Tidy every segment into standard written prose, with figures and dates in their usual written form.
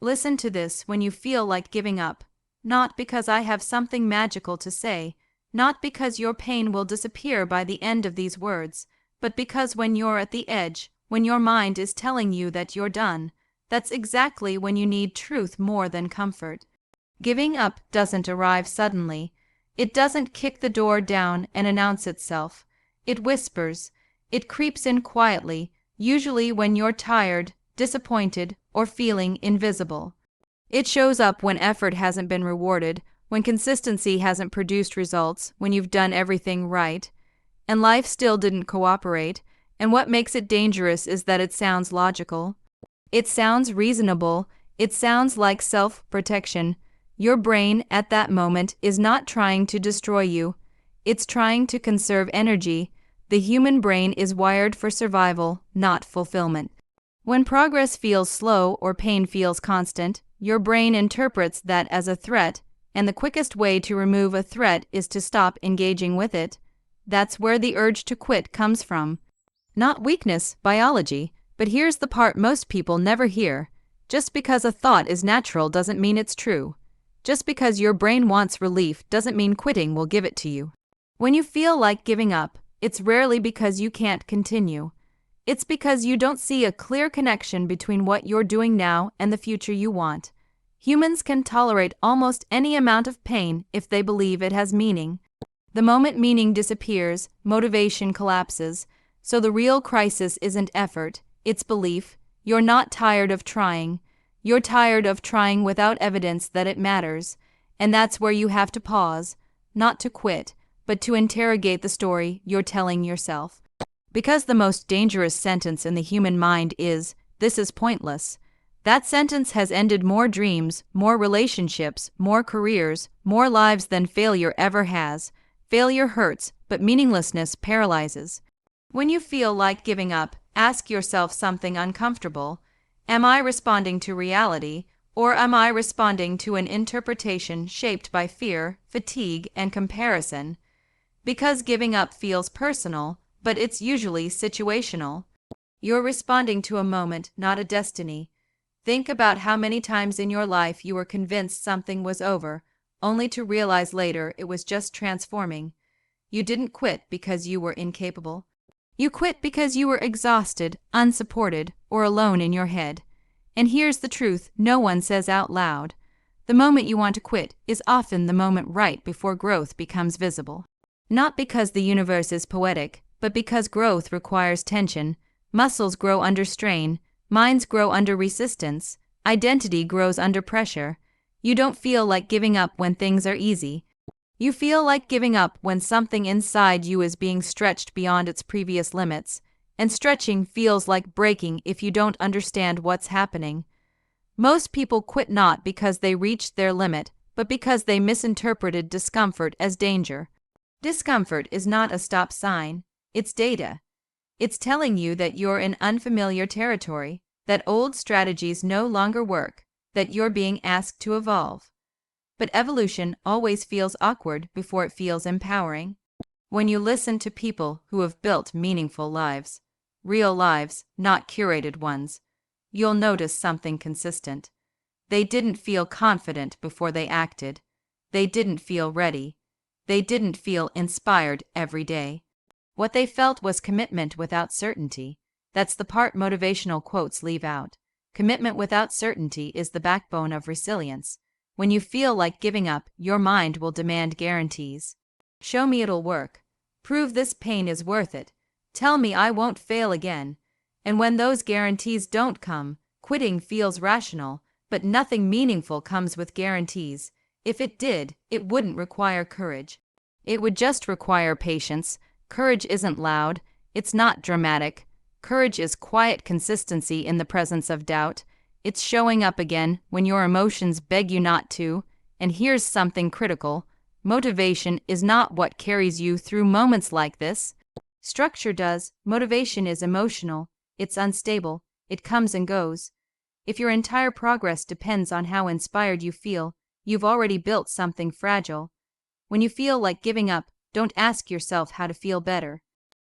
Listen to this when you feel like giving up, not because I have something magical to say, not because your pain will disappear by the end of these words, but because when you're at the edge, when your mind is telling you that you're done, that's exactly when you need truth more than comfort. Giving up doesn't arrive suddenly. It doesn't kick the door down and announce itself. It whispers. It creeps in quietly, usually when you're tired, disappointed, or feeling invisible. It shows up when effort hasn't been rewarded, when consistency hasn't produced results, when you've done everything right, and life still didn't cooperate. And what makes it dangerous is that it sounds logical. It sounds reasonable. It sounds like self-protection. Your brain at that moment is not trying to destroy you. It's trying to conserve energy. The human brain is wired for survival, not fulfillment. When progress feels slow or pain feels constant, your brain interprets that as a threat, and the quickest way to remove a threat is to stop engaging with it. That's where the urge to quit comes from. Not weakness, biology, but here's the part most people never hear. Just because a thought is natural doesn't mean it's true. Just because your brain wants relief doesn't mean quitting will give it to you. When you feel like giving up, it's rarely because you can't continue. It's because you don't see a clear connection between what you're doing now and the future you want. Humans can tolerate almost any amount of pain if they believe it has meaning. The moment meaning disappears, motivation collapses. So the real crisis isn't effort, it's belief. You're not tired of trying. You're tired of trying without evidence that it matters. And that's where you have to pause, not to quit, but to interrogate the story you're telling yourself. Because the most dangerous sentence in the human mind is, "This is pointless." That sentence has ended more dreams, more relationships, more careers, more lives than failure ever has. Failure hurts, but meaninglessness paralyzes. When you feel like giving up, ask yourself something uncomfortable. Am I responding to reality, or am I responding to an interpretation shaped by fear, fatigue, and comparison? Because giving up feels personal, but it's usually situational. You're responding to a moment, not a destiny. Think about how many times in your life you were convinced something was over, only to realize later it was just transforming. You didn't quit because you were incapable. You quit because you were exhausted, unsupported, or alone in your head. And here's the truth no one says out loud. The moment you want to quit is often the moment right before growth becomes visible. Not because the universe is poetic, but because growth requires tension. Muscles grow under strain, minds grow under resistance, identity grows under pressure. You don't feel like giving up when things are easy. You feel like giving up when something inside you is being stretched beyond its previous limits, and stretching feels like breaking if you don't understand what's happening. Most people quit not because they reached their limit, but because they misinterpreted discomfort as danger. Discomfort is not a stop sign, it's data. It's telling you that you're in unfamiliar territory, that old strategies no longer work, that you're being asked to evolve. But evolution always feels awkward before it feels empowering. When you listen to people who have built meaningful lives, real lives, not curated ones, you'll notice something consistent. They didn't feel confident before they acted. They didn't feel ready. They didn't feel inspired every day. What they felt was commitment without certainty. That's the part motivational quotes leave out. Commitment without certainty is the backbone of resilience. When you feel like giving up, your mind will demand guarantees. Show me it'll work. Prove this pain is worth it. Tell me I won't fail again. And when those guarantees don't come, quitting feels rational, but nothing meaningful comes with guarantees. If it did, it wouldn't require courage. It would just require patience. Courage isn't loud. It's not dramatic. Courage is quiet consistency in the presence of doubt. It's showing up again when your emotions beg you not to. And here's something critical. Motivation is not what carries you through moments like this. Structure does. Motivation is emotional. It's unstable. It comes and goes. If your entire progress depends on how inspired you feel, you've already built something fragile. When you feel like giving up, don't ask yourself how to feel better.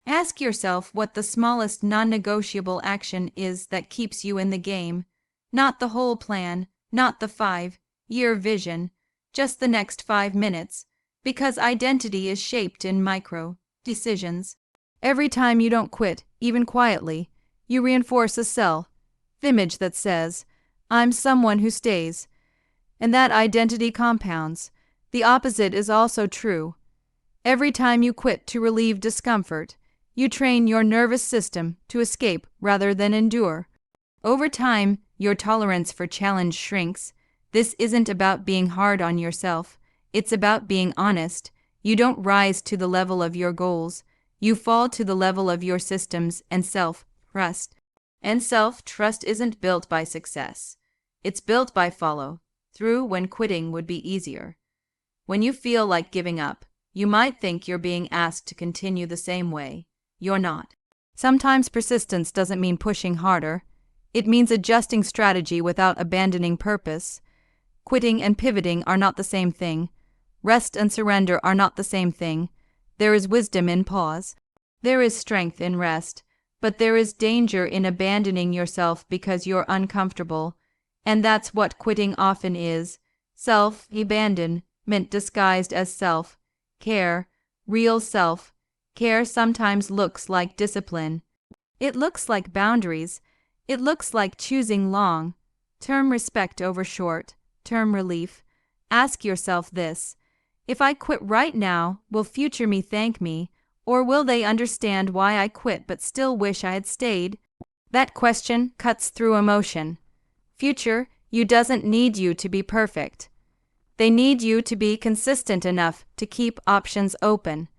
Ask yourself what the smallest non-negotiable action is that keeps you in the game. Not the whole plan, not the 5-year vision, just the next 5 minutes, because identity is shaped in micro decisions. Every time you don't quit, even quietly, you reinforce a self-image that says, I'm someone who stays. And that identity compounds. The opposite is also true. Every time you quit to relieve discomfort, you train your nervous system to escape rather than endure. Over time, your tolerance for challenge shrinks. This isn't about being hard on yourself. It's about being honest. You don't rise to the level of your goals. You fall to the level of your systems and self-trust. And self-trust isn't built by success. It's built by follow-through when quitting would be easier. When you feel like giving up, you might think you're being asked to continue the same way. You're not. Sometimes persistence doesn't mean pushing harder. It means adjusting strategy without abandoning purpose. Quitting and pivoting are not the same thing. Rest and surrender are not the same thing. There is wisdom in pause. There is strength in rest, but there is danger in abandoning yourself because you're uncomfortable. And that's what quitting often is. Self-abandonment disguised as self-care. Real self-care sometimes looks like discipline. It looks like boundaries. It looks like choosing long-term respect over short-term relief. Ask yourself this: if I quit right now, will future me thank me, or will they understand why I quit but still wish I had stayed? That question cuts through emotion. Future you doesn't need you to be perfect. They need you to be consistent enough to keep options open.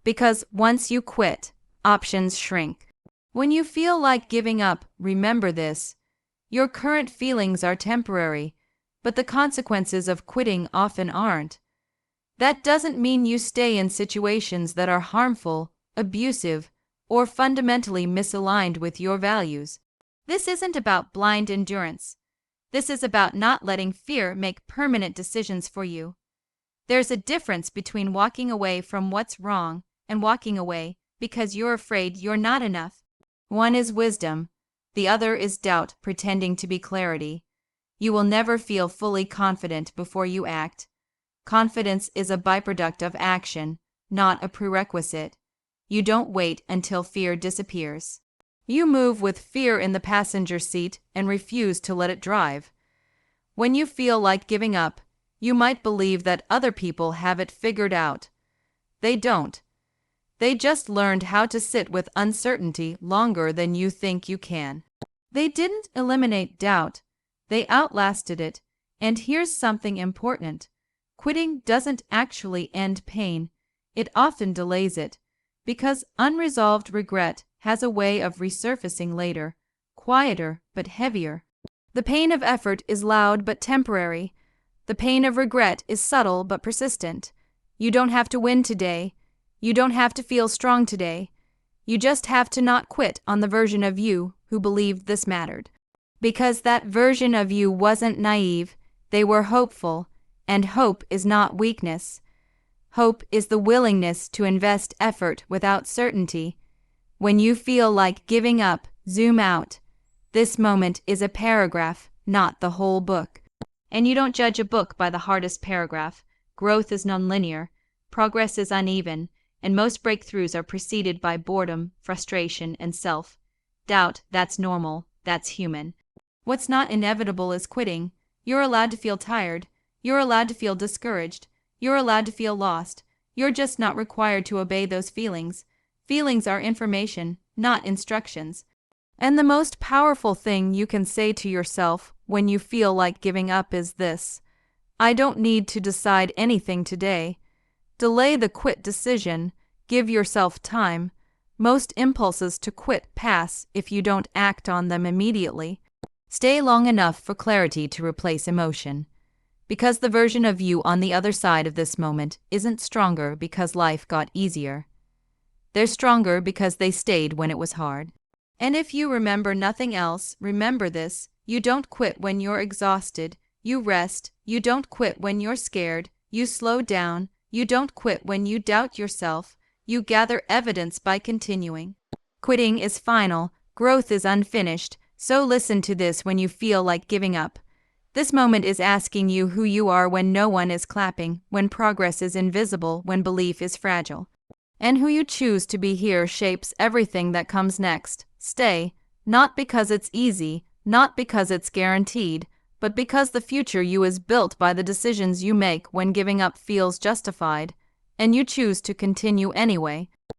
Because once you quit, options shrink. When you feel like giving up, remember this: your current feelings are temporary, but the consequences of quitting often aren't. That doesn't mean you stay in situations that are harmful, abusive, or fundamentally misaligned with your values. This isn't about blind endurance. This is about not letting fear make permanent decisions for you. There's a difference between walking away from what's wrong and walking away because you're afraid you're not enough. One is wisdom, the other is doubt pretending to be clarity. You will never feel fully confident before you act. Confidence is a byproduct of action, not a prerequisite. You don't wait until fear disappears. You move with fear in the passenger seat and refuse to let it drive. When you feel like giving up, you might believe that other people have it figured out. They don't. They just learned how to sit with uncertainty longer than you think you can. They didn't eliminate doubt. They outlasted it. And here's something important. Quitting doesn't actually end pain. It often delays it, because unresolved regret has a way of resurfacing later, quieter but heavier. The pain of effort is loud but temporary. The pain of regret is subtle but persistent. You don't have to win today. You don't have to feel strong today. You just have to not quit on the version of you who believed this mattered. Because that version of you wasn't naive, they were hopeful, and hope is not weakness. Hope is the willingness to invest effort without certainty. When you feel like giving up, zoom out. This moment is a paragraph, not the whole book. And you don't judge a book by the hardest paragraph. Growth is nonlinear, progress is uneven, and most breakthroughs are preceded by boredom, frustration, and self-doubt. That's normal, that's human. What's not inevitable is quitting. You're allowed to feel tired. You're allowed to feel discouraged. You're allowed to feel lost. You're just not required to obey those feelings. Feelings are information, not instructions. And the most powerful thing you can say to yourself when you feel like giving up is this: I don't need to decide anything today. Delay the quit decision. Give yourself time. Most impulses to quit pass if you don't act on them immediately. Stay long enough for clarity to replace emotion. Because the version of you on the other side of this moment isn't stronger because life got easier. They're stronger because they stayed when it was hard. And if you remember nothing else, remember this: you don't quit when you're exhausted. You rest. You don't quit when you're scared. You slow down. You don't quit when you doubt yourself. You gather evidence by continuing. Quitting is final. Growth is unfinished. So listen to this when you feel like giving up. This moment is asking you who you are when no one is clapping, when progress is invisible, when belief is fragile. And who you choose to be here shapes everything that comes next. Stay, not because it's easy, not because it's guaranteed, but because the future you is built by the decisions you make when giving up feels justified, and you choose to continue anyway.